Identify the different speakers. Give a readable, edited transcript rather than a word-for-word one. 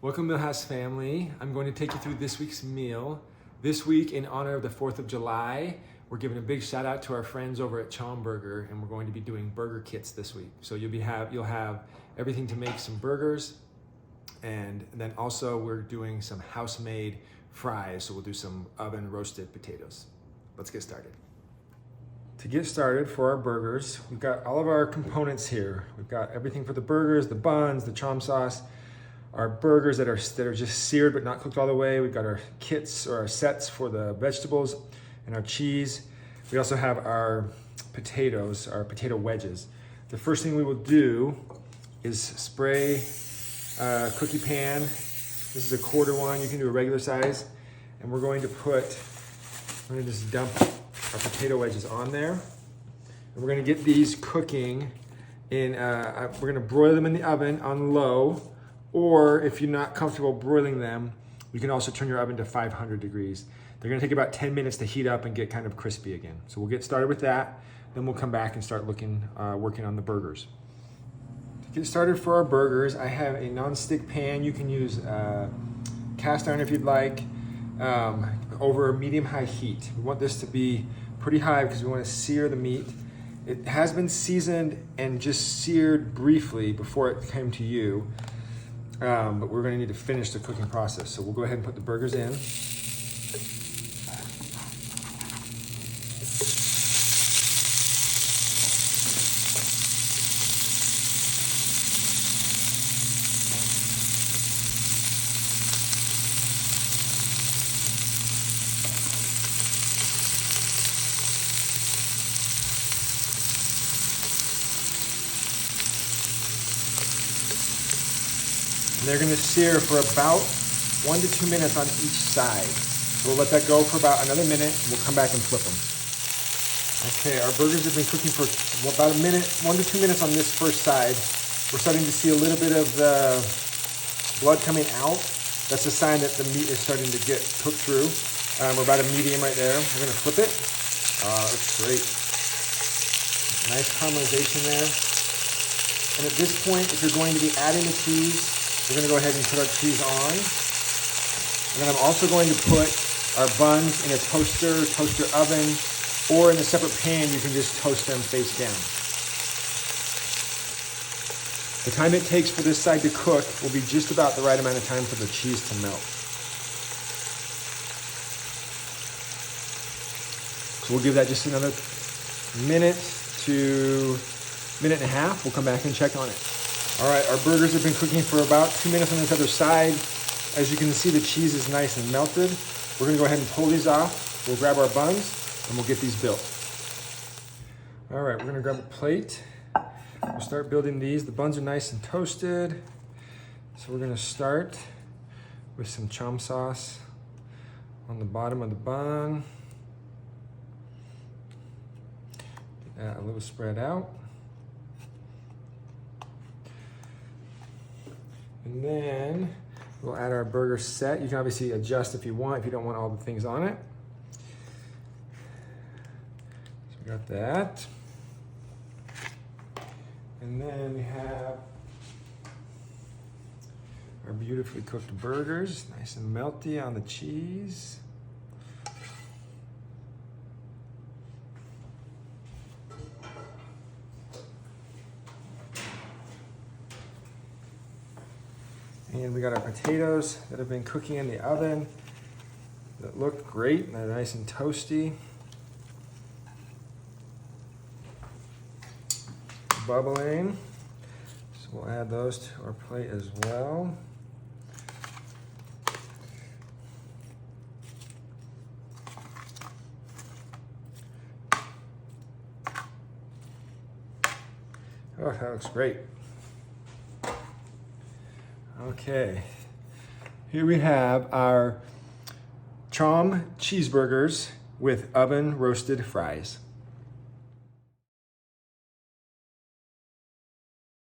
Speaker 1: Welcome Millhouse family. I'm going to take you through this week's meal. This week, in honor of the 4th of July, we're giving a big shout out to our friends over at CHOM Burger, and we're going to be doing burger kits this week. So you'll have everything to make some burgers, and then also we're doing some house-made fries. So we'll do some oven roasted potatoes. Let's get started. To get started for our burgers, we've got all of our components here. We've got everything for the burgers, the buns, the CHOM sauce, our burgers that are just seared but not cooked all the way. We've got our kits or our sets for the vegetables and our cheese. We also have our potatoes, our potato wedges. The first thing we will do is spray a cookie pan. This is a quarter one, you can do a regular size. And we're going to just dump our potato wedges on there. And we're gonna get these cooking in, we're gonna broil them in the oven on low, or if you're not comfortable broiling them, you can also turn your oven to 500 degrees. They're gonna take about 10 minutes to heat up and get kind of crispy again. So we'll get started with that, then we'll come back and start working on the burgers. To get started for our burgers, I have a non-stick pan. You can use cast iron if you'd like, over medium-high heat. We want this to be pretty high because we want to sear the meat. It has been seasoned and just seared briefly before it came to you. But we're going to need to finish the cooking process. So we'll go ahead and put the burgers in. They're going to sear for about 1 to 2 minutes on each side. So we'll let that go for about another minute, and we'll come back and flip them. Okay, our burgers have been cooking for about a minute, 1 to 2 minutes on this first side. We're starting to see a little bit of the blood coming out. That's a sign that the meat is starting to get cooked through. We're about a medium right there. We're going to flip it. Looks great. Nice caramelization there. And at this point, if you're going to be adding the cheese, we're going to go ahead and put our cheese on. And then I'm also going to put our buns in a toaster oven, or in a separate pan, you can just toast them face down. The time it takes for this side to cook will be just about the right amount of time for the cheese to melt. So we'll give that just another minute to minute and a half. We'll come back and check on it. All right, our burgers have been cooking for about 2 minutes on this other side. As you can see, the cheese is nice and melted. We're gonna go ahead and pull these off. We'll grab our buns and we'll get these built. All right, we're gonna grab a plate. We'll start building these. The buns are nice and toasted. So we're gonna start with some CHOM sauce on the bottom of the bun. Get that a little spread out. And then we'll add our burger set. You can obviously adjust if you want, if you don't want all the things on it. So we got that. And then we have our beautifully cooked burgers, nice and melty on the cheese. And we got our potatoes that have been cooking in the oven that look great and they're nice and toasty. Bubbling. So we'll add those to our plate as well. Oh, that looks great. Okay, here we have our CHOM cheeseburgers with oven roasted fries.